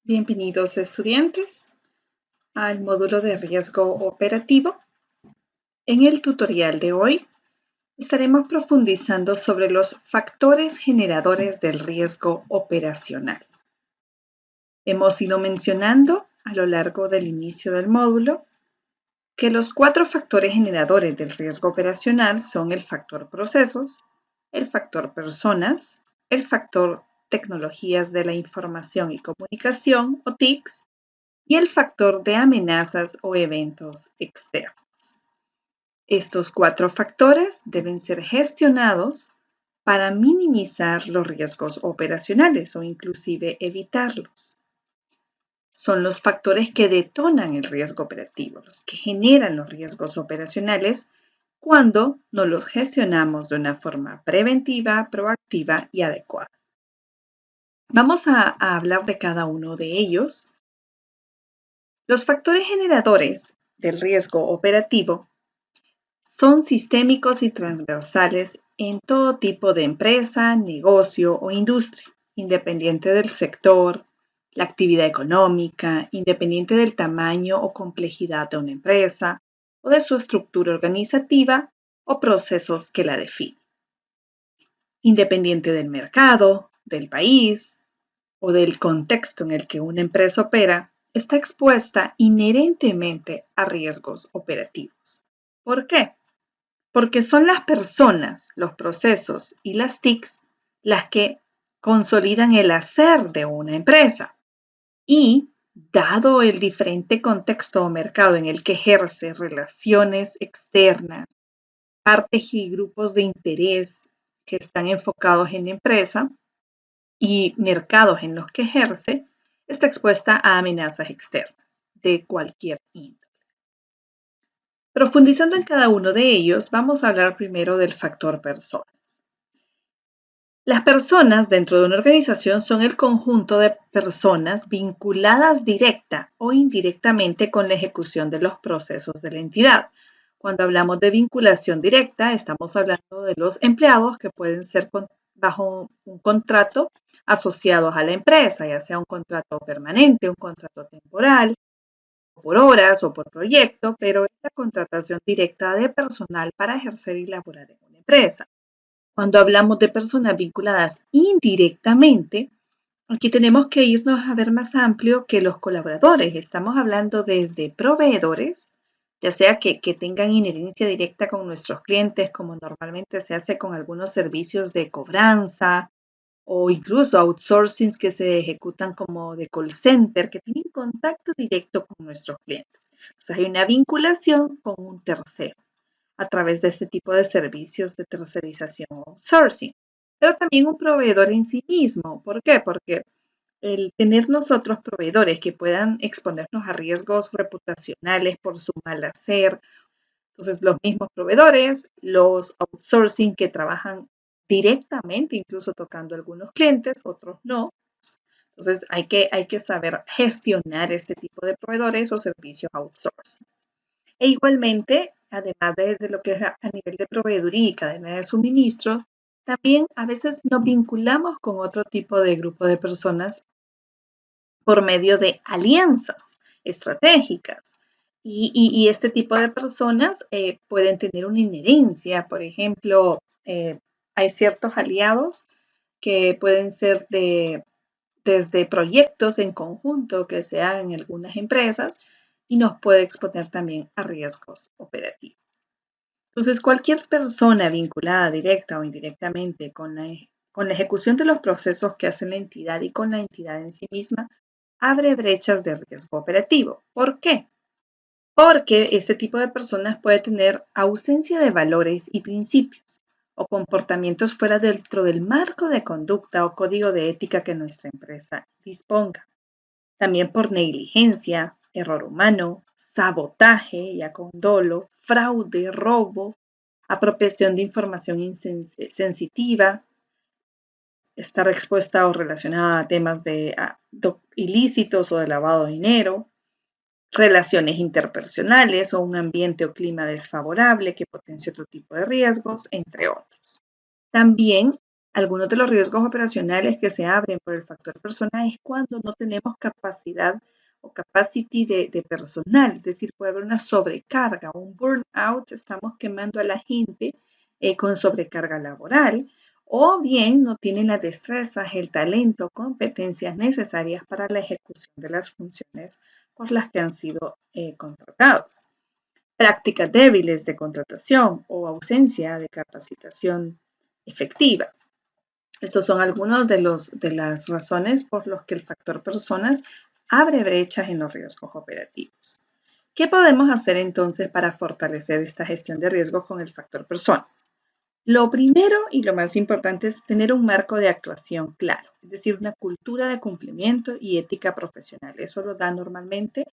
Bienvenidos estudiantes al módulo de riesgo operativo. En el tutorial de hoy estaremos profundizando sobre los factores generadores del riesgo operacional. Hemos ido mencionando a lo largo del inicio del módulo que los 4 factores generadores del riesgo operacional son el factor procesos, el factor personas, el factor tecnologías de la información y comunicación o TICs, y el factor de amenazas o eventos externos. Estos 4 factores deben ser gestionados para minimizar los riesgos operacionales o inclusive evitarlos. Son los factores que detonan el riesgo operativo, los que generan los riesgos operacionales cuando no los gestionamos de una forma preventiva, proactiva y adecuada. Vamos a hablar de cada uno de ellos. Los factores generadores del riesgo operativo son sistémicos y transversales en todo tipo de empresa, negocio o industria, independiente del sector, la actividad económica, independiente del tamaño o complejidad de una empresa o de su estructura organizativa o procesos que la definen. Independiente del mercado, del país o del contexto en el que una empresa opera, está expuesta inherentemente a riesgos operativos. ¿Por qué? Porque son las personas, los procesos y las TICs las que consolidan el hacer de una empresa. Y, dado el diferente contexto o mercado en el que ejerce relaciones externas, partes y grupos de interés que están enfocados en la empresa y mercados en los que ejerce, está expuesta a amenazas externas de cualquier índole. Profundizando en cada uno de ellos, vamos a hablar primero del factor personas. Las personas dentro de una organización son el conjunto de personas vinculadas directa o indirectamente con la ejecución de los procesos de la entidad. Cuando hablamos de vinculación directa, estamos hablando de los empleados que pueden ser bajo un contrato asociados a la empresa, ya sea un contrato permanente, un contrato temporal, por horas o por proyecto, pero es la contratación directa de personal para ejercer y laborar en una empresa. Cuando hablamos de personas vinculadas indirectamente, aquí tenemos que irnos a ver más amplio que los colaboradores. Estamos hablando desde proveedores, ya sea que tengan inherencia directa con nuestros clientes, como normalmente se hace con algunos servicios de cobranza, o incluso outsourcing que se ejecutan como de call center, que tienen contacto directo con nuestros clientes. Entonces hay una vinculación con un tercero a través de este tipo de servicios de tercerización o outsourcing. Pero también un proveedor en sí mismo. ¿Por qué? Porque el tener nosotros proveedores que puedan exponernos a riesgos reputacionales por su mal hacer, entonces los mismos proveedores, los outsourcing que trabajan directamente, incluso tocando algunos clientes, otros no. Entonces hay que saber gestionar este tipo de proveedores o servicios outsourcing. E igualmente, además de lo que es a nivel de proveeduría y cadena de suministro, también a veces nos vinculamos con otro tipo de grupo de personas por medio de alianzas estratégicas. Y este tipo de personas pueden tener una inherencia. Por ejemplo, hay ciertos aliados que pueden ser desde proyectos en conjunto que se hagan en algunas empresas y nos puede exponer también a riesgos operativos. Entonces, cualquier persona vinculada directa o indirectamente con la ejecución de los procesos que hace la entidad y con la entidad en sí misma, abre brechas de riesgo operativo. ¿Por qué? Porque este tipo de personas puede tener ausencia de valores y principios o comportamientos fuera dentro del marco de conducta o código de ética que nuestra empresa disponga. También por negligencia, error humano, sabotaje, ya con dolo, fraude, robo, apropiación de información sensitiva, estar expuesta o relacionada a temas de ilícitos o de lavado de dinero, relaciones interpersonales o un ambiente o clima desfavorable que potencie otro tipo de riesgos, entre otros. También Algunos de los riesgos operacionales que se abren por el factor persona es cuando no tenemos capacidad o capacity de personal, es decir, puede haber una sobrecarga, un burnout, estamos quemando a la gente con sobrecarga laboral, o bien no tienen las destrezas, el talento, competencias necesarias para la ejecución de las funciones por las que han sido contratados. Prácticas débiles de contratación o ausencia de capacitación efectiva. Estos son algunos de las razones por las que el factor personas abre brechas en los riesgos operativos. ¿Qué podemos hacer entonces para fortalecer esta gestión de riesgos con el factor persona? Lo primero y lo más importante es tener un marco de actuación claro, es decir, una cultura de cumplimiento y ética profesional. Eso lo da normalmente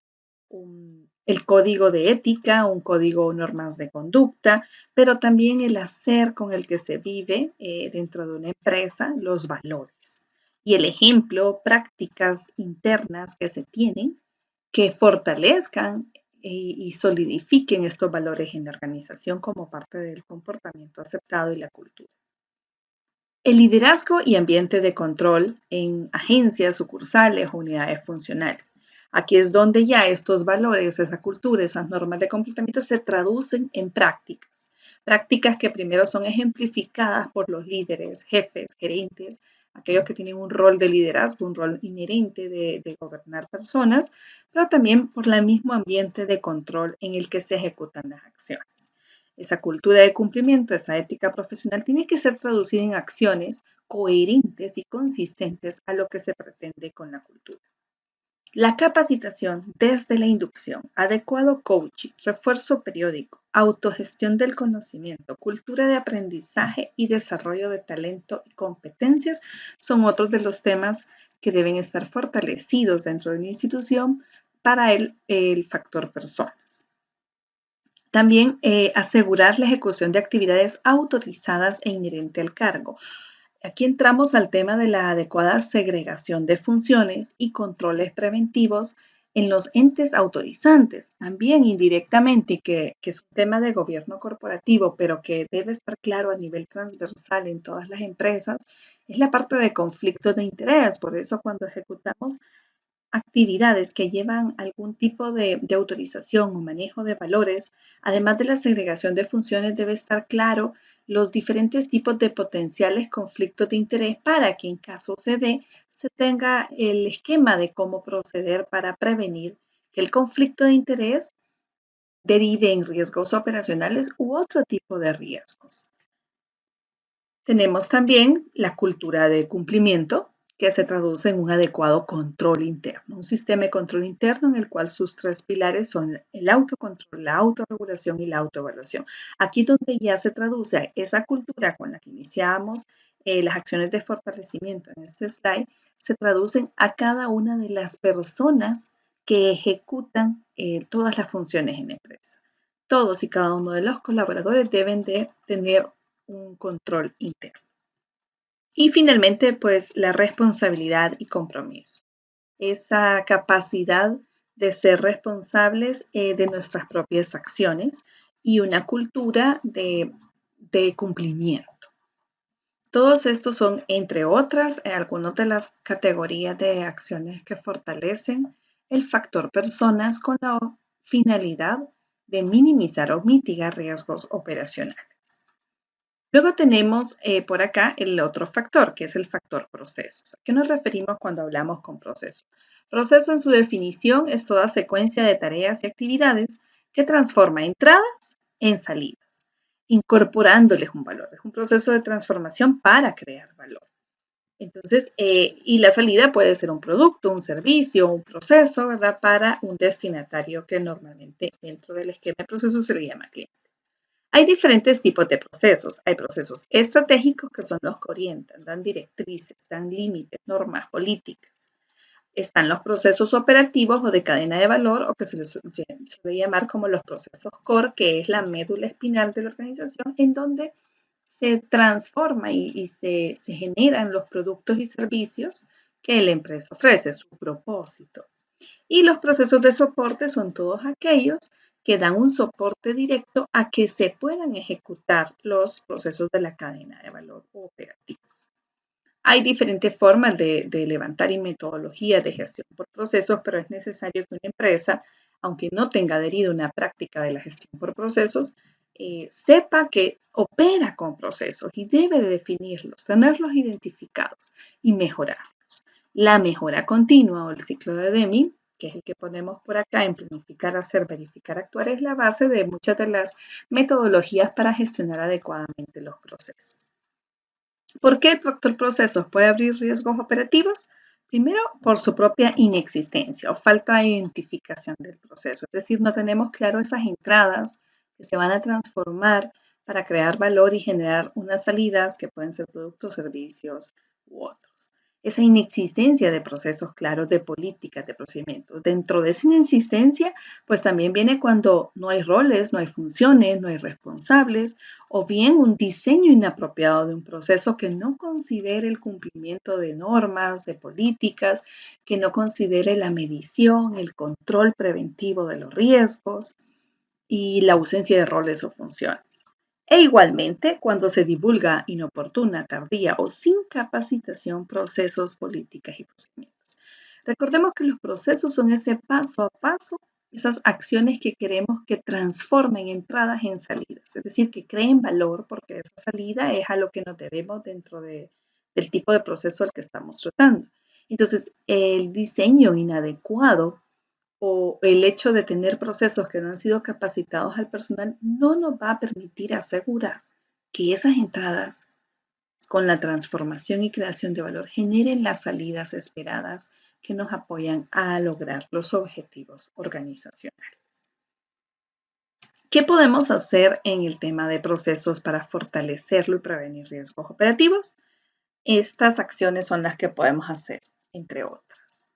el código de ética, un código o normas de conducta, pero también el hacer con el que se vive dentro de una empresa, los valores. Y el ejemplo, prácticas internas que se tienen que fortalezcan y solidifiquen estos valores en la organización como parte del comportamiento aceptado y la cultura. El liderazgo y ambiente de control en agencias, sucursales o unidades funcionales. Aquí es donde ya estos valores, esa cultura, esas normas de comportamiento se traducen en prácticas. Prácticas que primero son ejemplificadas por los líderes, jefes, gerentes, aquellos que tienen un rol de liderazgo, un rol inherente de gobernar personas, pero también por el mismo ambiente de control en el que se ejecutan las acciones. Esa cultura de cumplimiento, esa ética profesional, tiene que ser traducida en acciones coherentes y consistentes a lo que se pretende con la cultura. La capacitación desde la inducción, adecuado coaching, refuerzo periódico, autogestión del conocimiento, cultura de aprendizaje y desarrollo de talento y competencias son otros de los temas que deben estar fortalecidos dentro de una institución para el factor personas. También asegurar la ejecución de actividades autorizadas e inherente al cargo. Aquí entramos al tema de la adecuada segregación de funciones y controles preventivos en los entes autorizantes, también indirectamente, que es un tema de gobierno corporativo, pero que debe estar claro a nivel transversal en todas las empresas, es la parte de conflictos de interés. Por eso cuando ejecutamos actividades que llevan algún tipo de autorización o manejo de valores, además de la segregación de funciones, debe estar claro los diferentes tipos de potenciales conflictos de interés para que en caso se dé, se tenga el esquema de cómo proceder para prevenir que el conflicto de interés derive en riesgos operacionales u otro tipo de riesgos. Tenemos también la cultura de cumplimiento, que se traduce en un adecuado control interno, un sistema de control interno en el cual sus tres pilares son el autocontrol, la autorregulación y la autoevaluación. Aquí donde ya se traduce a esa cultura con la que iniciamos las acciones de fortalecimiento en este slide, se traducen a cada una de las personas que ejecutan todas las funciones en la empresa. Todos y cada uno de los colaboradores deben de tener un control interno. Y finalmente, pues la responsabilidad y compromiso. Esa capacidad de ser responsables de nuestras propias acciones y una cultura de cumplimiento. Todos estos son, entre otras, algunas de las categorías de acciones que fortalecen el factor personas con la finalidad de minimizar o mitigar riesgos operacionales. Luego tenemos por acá el otro factor, que es el factor procesos. ¿A qué nos referimos cuando hablamos con proceso? Proceso en su definición es toda secuencia de tareas y actividades que transforma entradas en salidas, incorporándoles un valor. Es un proceso de transformación para crear valor. Entonces, y la salida puede ser un producto, un servicio, un proceso, ¿verdad? Para un destinatario que normalmente dentro del esquema de proceso se le llama cliente. Hay diferentes tipos de procesos. Hay procesos estratégicos que son los que orientan, dan directrices, dan límites, normas, políticas. Están los procesos operativos o de cadena de valor o que se les suele llamar como los procesos core, que es la médula espinal de la organización en donde se transforma y se generan los productos y servicios que la empresa ofrece, su propósito. Y los procesos de soporte son todos aquellos que dan un soporte directo a que se puedan ejecutar los procesos de la cadena de valor operativos. Hay diferentes formas de levantar y metodologías de gestión por procesos, pero es necesario que una empresa, aunque no tenga adherido una práctica de la gestión por procesos, sepa que opera con procesos y debe de definirlos, tenerlos identificados y mejorarlos. La mejora continua o el ciclo de Deming, que es el que ponemos por acá en planificar, hacer, verificar, actuar, es la base de muchas de las metodologías para gestionar adecuadamente los procesos. ¿Por qué el factor procesos puede abrir riesgos operativos? Primero, por su propia inexistencia o falta de identificación del proceso. Es decir, no tenemos claro esas entradas que se van a transformar para crear valor y generar unas salidas que pueden ser productos, servicios u otros. Esa inexistencia de procesos claros, de políticas, de procedimientos. Dentro de esa inexistencia, pues también viene cuando no hay roles, no hay funciones, no hay responsables, o bien un diseño inapropiado de un proceso que no considere el cumplimiento de normas, de políticas, que no considere la medición, el control preventivo de los riesgos y la ausencia de roles o funciones. E igualmente, cuando se divulga inoportuna, tardía o sin capacitación procesos, políticas y procedimientos. Recordemos que los procesos son ese paso a paso, esas acciones que queremos que transformen entradas en salidas, es decir, que creen valor porque esa salida es a lo que nos debemos dentro del tipo de proceso al que estamos tratando. Entonces, el diseño inadecuado o el hecho de tener procesos que no han sido capacitados al personal no nos va a permitir asegurar que esas entradas con la transformación y creación de valor generen las salidas esperadas que nos apoyan a lograr los objetivos organizacionales. ¿Qué podemos hacer en el tema de procesos para fortalecerlo y prevenir riesgos operativos? Estas acciones son las que podemos hacer, entre otras.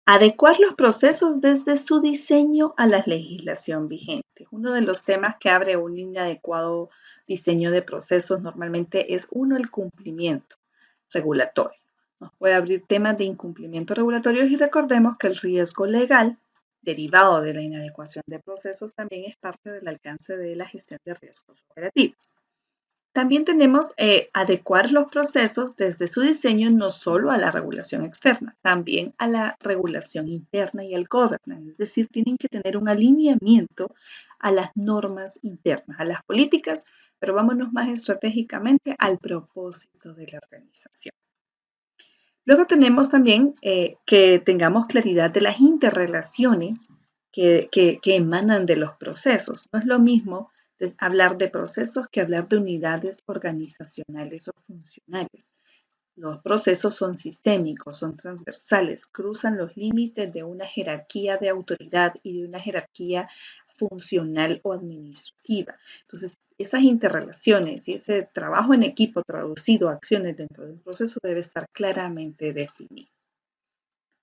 Adecuar los procesos desde su diseño a la legislación vigente. Uno de los temas que abre un inadecuado diseño de procesos normalmente es el cumplimiento regulatorio. Nos puede abrir temas de incumplimiento regulatorio y recordemos que el riesgo legal derivado de la inadecuación de procesos también es parte del alcance de la gestión de riesgos operativos. También tenemos adecuar los procesos desde su diseño no solo a la regulación externa, también a la regulación interna y al governance, es decir, tienen que tener un alineamiento a las normas internas, a las políticas, pero vámonos más estratégicamente al propósito de la organización. Luego tenemos también que tengamos claridad de las interrelaciones que emanan de los procesos. No es lo mismo hablar de procesos que hablar de unidades organizacionales o funcionales. Los procesos son sistémicos, son transversales, cruzan los límites de una jerarquía de autoridad y de una jerarquía funcional o administrativa. Entonces, esas interrelaciones y ese trabajo en equipo traducido a acciones dentro de un proceso debe estar claramente definido.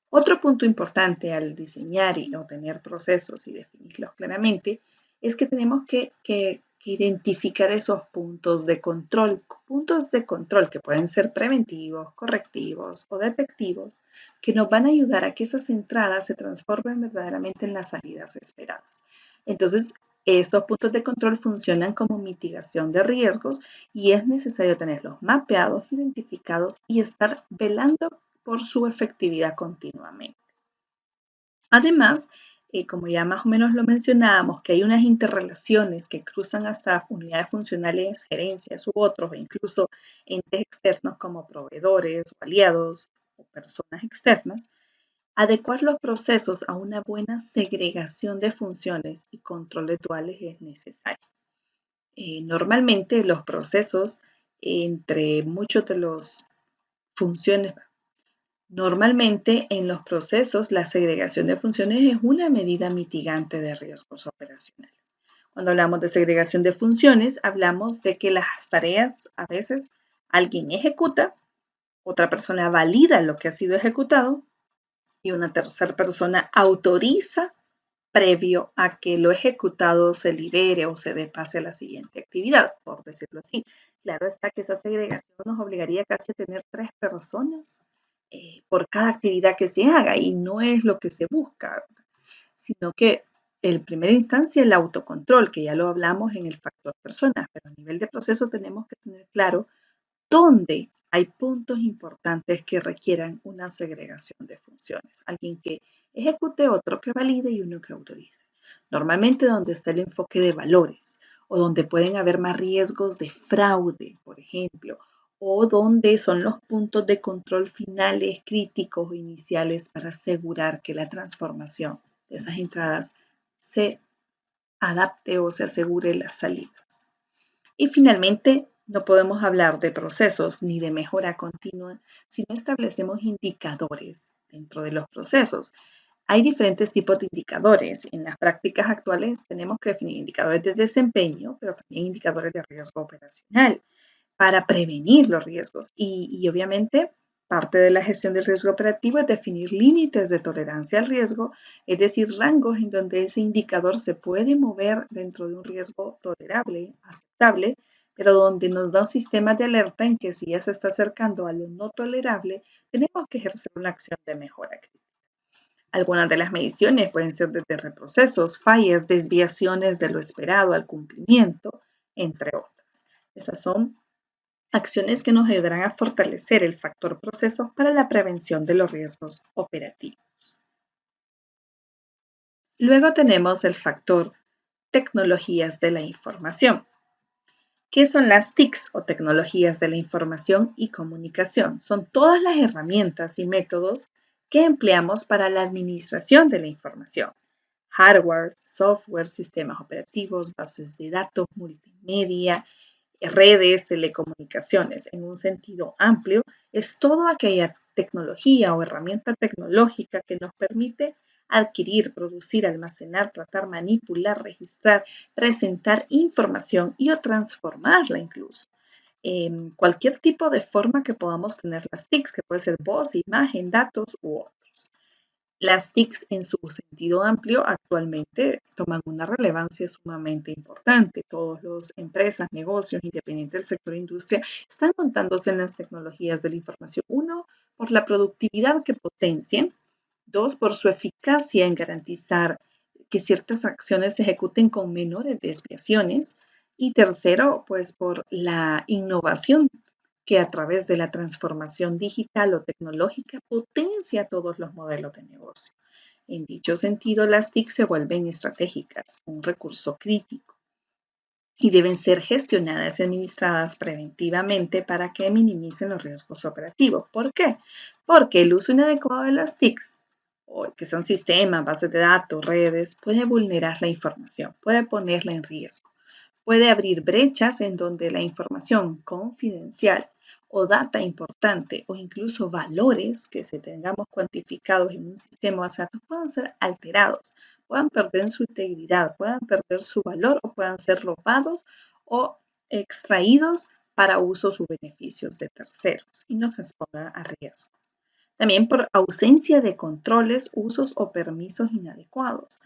Otro punto importante al diseñar y tener procesos y definirlos claramente es que tenemos que identificar esos puntos de control que pueden ser preventivos, correctivos o detectivos, que nos van a ayudar a que esas entradas se transformen verdaderamente en las salidas esperadas. Entonces, estos puntos de control funcionan como mitigación de riesgos y es necesario tenerlos mapeados, identificados y estar velando por su efectividad continuamente. Además, como ya más o menos lo mencionábamos, que hay unas interrelaciones que cruzan hasta unidades funcionales, gerencias u otros, e incluso entes externos como proveedores o aliados o personas externas, adecuar los procesos a una buena segregación de funciones y controles duales es necesario. Normalmente los procesos entre muchos de los funciones. Normalmente en los procesos la segregación de funciones es una medida mitigante de riesgos operacionales. Cuando hablamos de segregación de funciones, hablamos de que las tareas a veces alguien ejecuta, otra persona valida lo que ha sido ejecutado y una tercera persona autoriza previo a que lo ejecutado se libere o se dé pase a la siguiente actividad, por decirlo así. Claro está que esa segregación nos obligaría casi a tener 3 personas por cada actividad que se haga y no es lo que se busca, sino que en primera instancia el autocontrol, que ya lo hablamos en el factor personas, pero a nivel de proceso tenemos que tener claro dónde hay puntos importantes que requieran una segregación de funciones. Alguien que ejecute, otro que valide y uno que autorice. Normalmente donde está el enfoque de valores o donde pueden haber más riesgos de fraude, por ejemplo, o donde son los puntos de control finales, críticos o iniciales para asegurar que la transformación de esas entradas se adapte o se asegure las salidas. Y finalmente, no podemos hablar de procesos ni de mejora continua si no establecemos indicadores dentro de los procesos. Hay diferentes tipos de indicadores. En las prácticas actuales tenemos que definir indicadores de desempeño, pero también indicadores de riesgo operacional para prevenir los riesgos. Y obviamente parte de la gestión del riesgo operativo es definir límites de tolerancia al riesgo, es decir, rangos en donde ese indicador se puede mover dentro de un riesgo tolerable, aceptable, pero donde nos da un sistema de alerta en que si ya se está acercando a lo no tolerable, tenemos que ejercer una acción de mejora crítica. Algunas de las mediciones pueden ser desde reprocesos, fallas, desviaciones de lo esperado al cumplimiento, entre otras. Esas son acciones que nos ayudarán a fortalecer el factor proceso para la prevención de los riesgos operativos. Luego tenemos el factor tecnologías de la información. ¿Qué son las TICs o tecnologías de la información y comunicación? Son todas las herramientas y métodos que empleamos para la administración de la información. Hardware, software, sistemas operativos, bases de datos, multimedia, redes, telecomunicaciones, en un sentido amplio, es toda aquella tecnología o herramienta tecnológica que nos permite adquirir, producir, almacenar, tratar, manipular, registrar, presentar información y o transformarla incluso. En cualquier tipo de forma que podamos tener las TICs, que puede ser voz, imagen, datos u otros. Las TICs en su sentido amplio actualmente toman una relevancia sumamente importante. Todas las empresas, negocios, independientes del sector industria, están montándose en las tecnologías de la información. Uno, por la productividad que potencian. Dos, por su eficacia en garantizar que ciertas acciones se ejecuten con menores desviaciones. Y tercero, pues por la innovación que a través de la transformación digital o tecnológica potencia todos los modelos de negocio. En dicho sentido, las TIC se vuelven estratégicas, un recurso crítico, y deben ser gestionadas y administradas preventivamente para que minimicen los riesgos operativos. ¿Por qué? Porque el uso inadecuado de las TICs, o que son sistemas, bases de datos, redes, puede vulnerar la información, puede ponerla en riesgo. Puede abrir brechas en donde la información confidencial o data importante o incluso valores que se tengamos cuantificados en un sistema de datos puedan ser alterados, puedan perder su integridad, puedan perder su valor o puedan ser robados o extraídos para usos o beneficios de terceros y nos expongan a riesgos. También por ausencia de controles, usos o permisos inadecuados.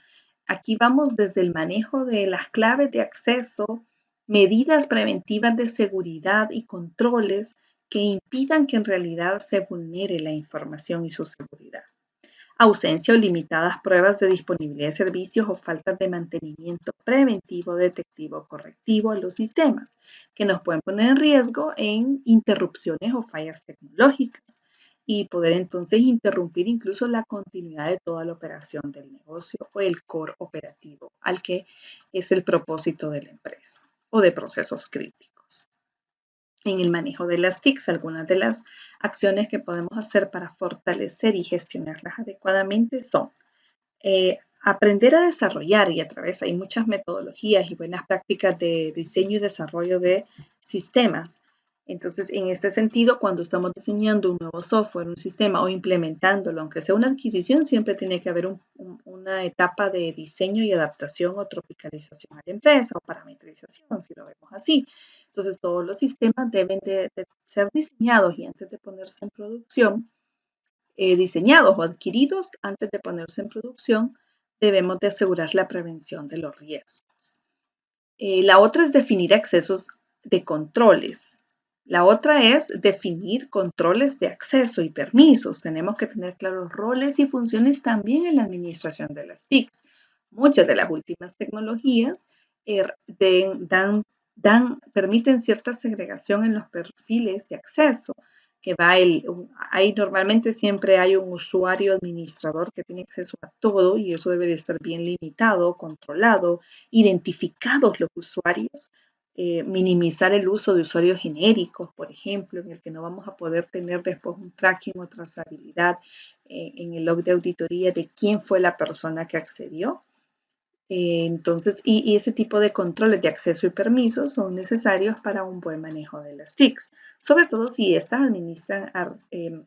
Aquí vamos desde el manejo de las claves de acceso, medidas preventivas de seguridad y controles que impidan que en realidad se vulnere la información y su seguridad. Ausencia o limitadas pruebas de disponibilidad de servicios o faltas de mantenimiento preventivo, detectivo, correctivo a los sistemas, que nos pueden poner en riesgo en interrupciones o fallas tecnológicas y poder entonces interrumpir incluso la continuidad de toda la operación del negocio o el core operativo, al que es el propósito de la empresa o de procesos críticos. En el manejo de las TICs, algunas de las acciones que podemos hacer para fortalecer y gestionarlas adecuadamente son aprender a desarrollar y a través hay muchas metodologías y buenas prácticas de diseño y desarrollo de sistemas. Entonces, en este sentido, cuando estamos diseñando un nuevo software, un sistema o implementándolo, aunque sea una adquisición, siempre tiene que haber una etapa de diseño y adaptación o tropicalización a la empresa o parametrización, si lo vemos así. Entonces, todos los sistemas deben de ser diseñados y antes de ponerse en producción, diseñados o adquiridos antes de ponerse en producción, debemos de asegurar la prevención de los riesgos. La otra es definir accesos de controles. La otra es definir controles de acceso y permisos. Tenemos que tener claros roles y funciones también en la administración de las TICs. Muchas de las últimas tecnologías dan permiten cierta segregación en los perfiles de acceso, que ahí normalmente siempre hay un usuario administrador que tiene acceso a todo y eso debe de estar bien limitado, controlado, identificados los usuarios, minimizar el uso de usuarios genéricos, por ejemplo, en el que no vamos a poder tener después un tracking o trazabilidad en el log de auditoría de quién fue la persona que accedió. Entonces, y ese tipo de controles de acceso y permisos son necesarios para un buen manejo de las TICs, sobre todo si éstas administran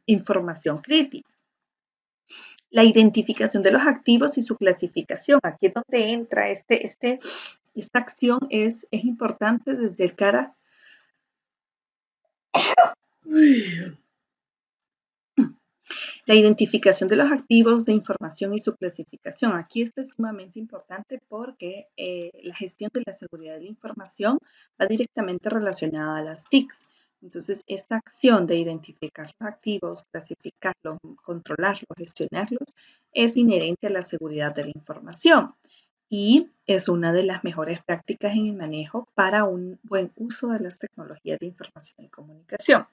información crítica. La identificación de los activos y su clasificación. Aquí es donde entra esta acción es importante desde el cara. La identificación de los activos de información y su clasificación. Aquí esto es sumamente importante porque la gestión de la seguridad de la información va directamente relacionada a las TICs. Entonces, esta acción de identificar los activos, clasificarlos, controlarlos, gestionarlos, es inherente a la seguridad de la información y es una de las mejores prácticas en el manejo para un buen uso de las tecnologías de información y comunicación.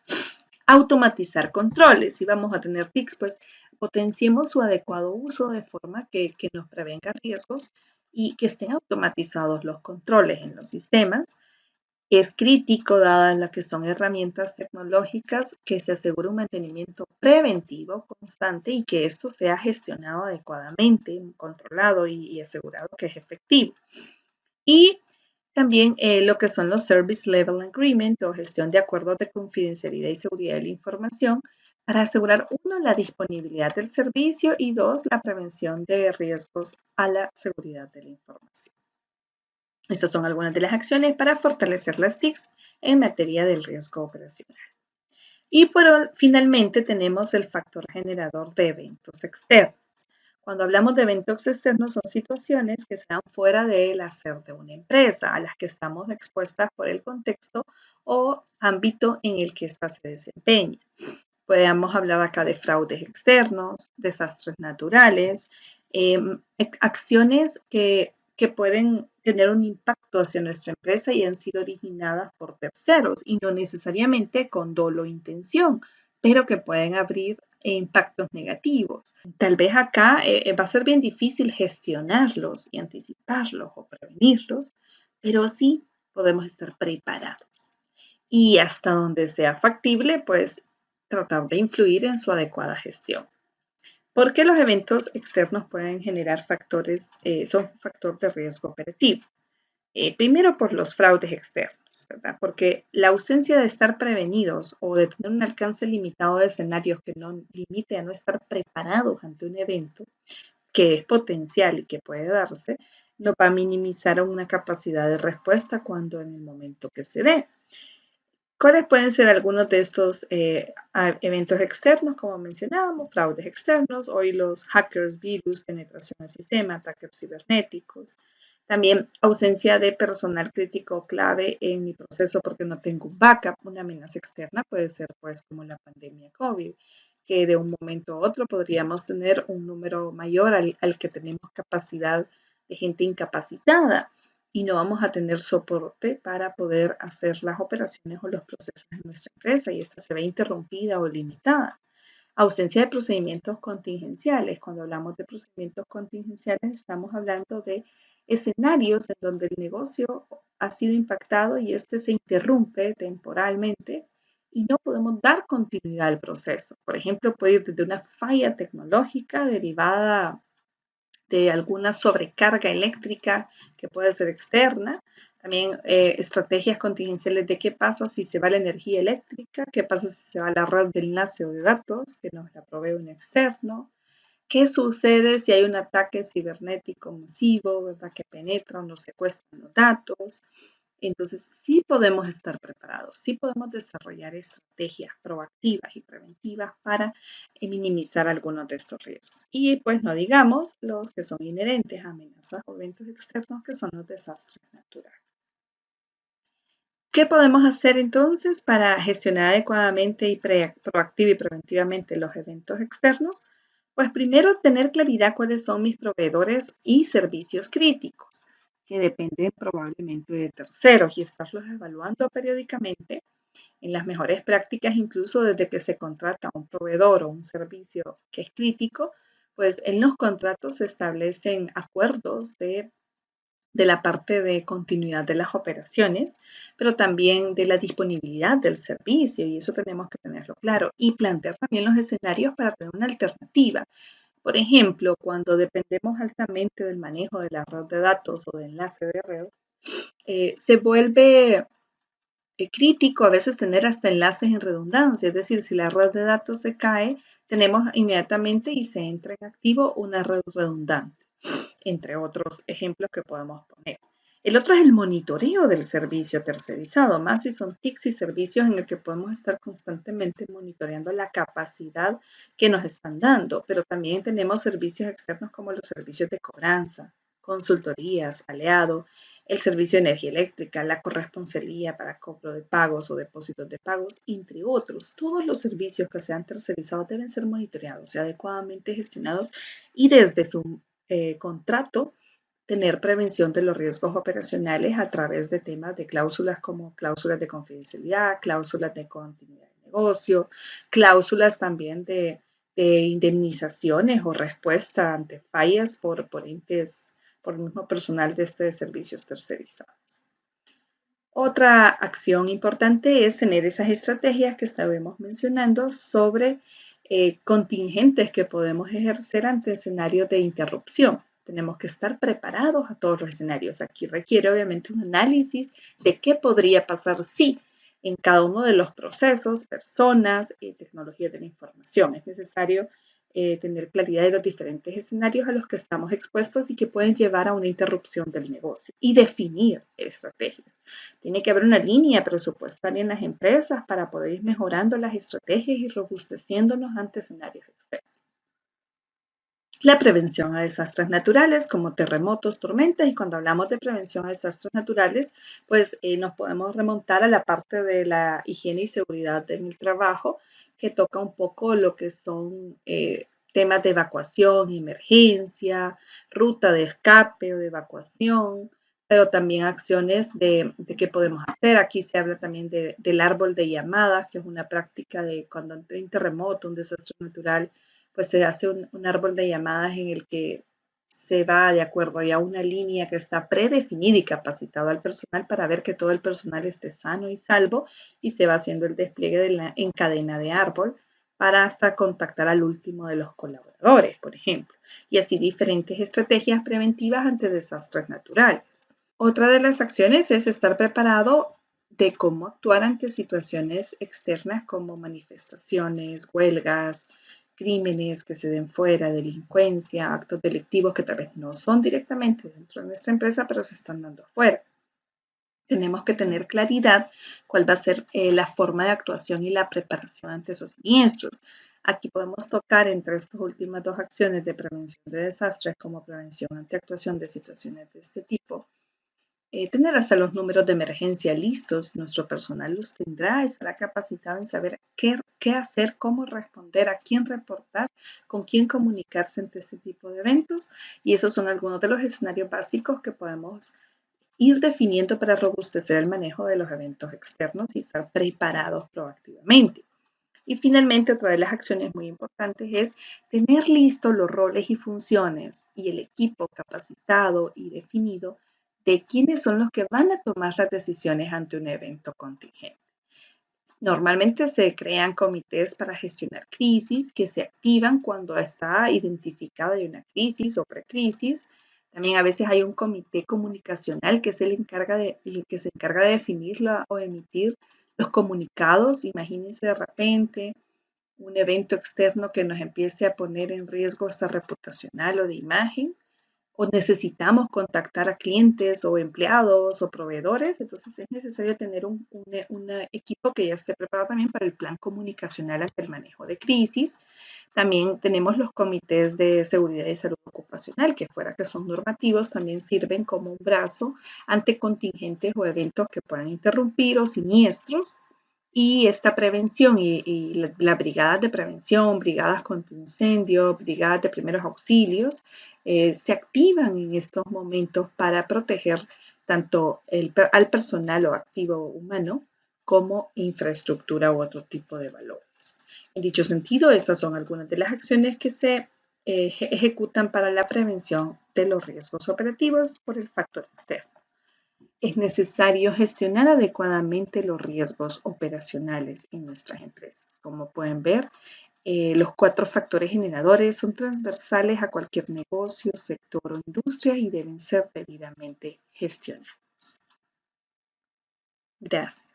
Automatizar controles. Si vamos a tener TICs, pues potenciemos su adecuado uso de forma que nos prevenga riesgos y que estén automatizados los controles en los sistemas. Es crítico, dadas las que son herramientas tecnológicas, que se asegure un mantenimiento preventivo constante y que esto sea gestionado adecuadamente, controlado y asegurado que es efectivo. Y también lo que son los Service Level Agreement o gestión de acuerdos de confidencialidad y seguridad de la información para asegurar, uno, la disponibilidad del servicio y dos, la prevención de riesgos a la seguridad de la información. Estas son algunas de las acciones para fortalecer las TICs en materia del riesgo operacional. Y finalmente tenemos el factor generador de eventos externos. Cuando hablamos de eventos externos son situaciones que están fuera del hacer de una empresa, a las que estamos expuestas por el contexto o ámbito en el que ésta se desempeña. Podemos hablar acá de fraudes externos, desastres naturales, acciones que pueden tener un impacto hacia nuestra empresa y han sido originadas por terceros y no necesariamente con dolo o intención, pero que pueden abrir impactos negativos. Tal vez acá va a ser bien difícil gestionarlos y anticiparlos o prevenirlos, pero sí podemos estar preparados. Y hasta donde sea factible, pues tratar de influir en su adecuada gestión. Porque los eventos externos pueden generar son factor de riesgo operativo. Primero por los fraudes externos, ¿verdad? Porque la ausencia de estar prevenidos o de tener un alcance limitado de escenarios que no limite a no estar preparados ante un evento que es potencial y que puede darse, nos va a minimizar una capacidad de respuesta cuando en el momento que se dé. ¿Cuáles pueden ser algunos de estos eventos externos? Como mencionábamos, fraudes externos, hoy los hackers, virus, penetración al sistema, ataques cibernéticos. También ausencia de personal crítico clave en mi proceso porque no tengo un backup. Una amenaza externa puede ser pues como la pandemia COVID, que de un momento a otro podríamos tener un número mayor al que tenemos capacidad de gente incapacitada y no vamos a tener soporte para poder hacer las operaciones o los procesos en nuestra empresa y esta se ve interrumpida o limitada. Ausencia de procedimientos contingenciales. Cuando hablamos de procedimientos contingenciales estamos hablando de escenarios en donde el negocio ha sido impactado y este se interrumpe temporalmente y no podemos dar continuidad al proceso. Por ejemplo, puede ir desde una falla tecnológica derivada de alguna sobrecarga eléctrica que puede ser externa. También estrategias contingenciales de qué pasa si se va la energía eléctrica, qué pasa si se va la red de enlace o de datos, que nos la provee un externo. ¿Qué sucede si hay un ataque cibernético masivo, ¿verdad? Que penetra o nos secuestran los datos? Entonces, sí podemos estar preparados, sí podemos desarrollar estrategias proactivas y preventivas para minimizar algunos de estos riesgos. Y pues no digamos los que son inherentes a amenazas o eventos externos, que son los desastres naturales. ¿Qué podemos hacer entonces para gestionar adecuadamente y proactiva y preventivamente los eventos externos? Pues primero tener claridad cuáles son mis proveedores y servicios críticos. que dependen probablemente de terceros y estarlos evaluando periódicamente en las mejores prácticas, incluso desde que se contrata un proveedor o un servicio que es crítico, pues en los contratos se establecen acuerdos de la parte de continuidad de las operaciones, pero también de la disponibilidad del servicio, y eso tenemos que tenerlo claro, y plantear también los escenarios para tener una alternativa. Por ejemplo, cuando dependemos altamente del manejo de la red de datos o de enlace de red, se vuelve crítico a veces tener hasta enlaces en redundancia, es decir, si la red de datos se cae, tenemos inmediatamente y se entra en activo una red redundante, entre otros ejemplos que podemos poner. El otro es el monitoreo del servicio tercerizado, más si son TICs y servicios en el que podemos estar constantemente monitoreando la capacidad que nos están dando, pero también tenemos servicios externos como los servicios de cobranza, consultorías, aliado, el servicio de energía eléctrica, la corresponsalía para cobro de pagos o depósitos de pagos, entre otros. Todos los servicios que sean tercerizados deben ser monitoreados y adecuadamente gestionados y desde su contrato tener prevención de los riesgos operacionales a través de temas de cláusulas como cláusulas de confidencialidad, cláusulas de continuidad de negocio, cláusulas también de indemnizaciones o respuesta ante fallas por entes, por el mismo personal de servicios tercerizados. Otra acción importante es tener esas estrategias que estábamos mencionando sobre contingentes que podemos ejercer ante escenarios de interrupción. Tenemos que estar preparados a todos los escenarios. Aquí requiere obviamente un análisis de qué podría pasar si en cada uno de los procesos, personas y tecnologías de la información. Es necesario tener claridad de los diferentes escenarios a los que estamos expuestos y que pueden llevar a una interrupción del negocio y definir estrategias. Tiene que haber una línea presupuestaria en las empresas para poder ir mejorando las estrategias y robusteciéndonos ante escenarios externos. La prevención a desastres naturales como terremotos, tormentas, y cuando hablamos de prevención a desastres naturales, pues nos podemos remontar a la parte de la higiene y seguridad en el trabajo, que toca un poco lo que son temas de evacuación, emergencia, ruta de escape o de evacuación, pero también acciones de qué podemos hacer. Aquí se habla también del árbol de llamadas, que es una práctica de cuando hay un terremoto, un desastre natural, pues se hace un árbol de llamadas en el que se va de acuerdo ya a una línea que está predefinida y capacitado al personal para ver que todo el personal esté sano y salvo, y se va haciendo el despliegue en cadena de árbol para hasta contactar al último de los colaboradores, por ejemplo, y así diferentes estrategias preventivas ante desastres naturales. Otra de las acciones es estar preparado de cómo actuar ante situaciones externas como manifestaciones, huelgas, crímenes que se den fuera, delincuencia, actos delictivos que tal vez no son directamente dentro de nuestra empresa, pero se están dando afuera. Tenemos que tener claridad cuál va a ser la forma de actuación y la preparación ante esos siniestros. Aquí podemos tocar entre estas últimas dos acciones de prevención de desastres como prevención ante actuación de situaciones de este tipo. Tener hasta los números de emergencia listos, nuestro personal los tendrá, estará capacitado en saber qué hacer, cómo responder, a quién reportar, con quién comunicarse ante este tipo de eventos, y esos son algunos de los escenarios básicos que podemos ir definiendo para robustecer el manejo de los eventos externos y estar preparados proactivamente. Y finalmente, otra de las acciones muy importantes es tener listos los roles y funciones y el equipo capacitado y definido de quiénes son los que van a tomar las decisiones ante un evento contingente. Normalmente se crean comités para gestionar crisis que se activan cuando está identificada una crisis o precrisis. También a veces hay un comité comunicacional que es el que se encarga de definir o emitir los comunicados. Imagínense de repente un evento externo que nos empiece a poner en riesgo esta reputacional o de imagen, o necesitamos contactar a clientes o empleados o proveedores, entonces es necesario tener un equipo que ya esté preparado también para el plan comunicacional ante el manejo de crisis. También tenemos los comités de seguridad y salud ocupacional, que fuera que son normativos, también sirven como un brazo ante contingentes o eventos que puedan interrumpir o siniestros Y esta prevención y las brigadas de prevención, brigadas contra incendio, brigadas de primeros auxilios, se activan en estos momentos para proteger tanto al personal o activo humano como infraestructura u otro tipo de valores. En dicho sentido, estas son algunas de las acciones que se ejecutan para la prevención de los riesgos operativos por el factor externo. Es necesario gestionar adecuadamente los riesgos operacionales en nuestras empresas. Como pueden ver, los 4 factores generadores son transversales a cualquier negocio, sector o industria y deben ser debidamente gestionados. Gracias.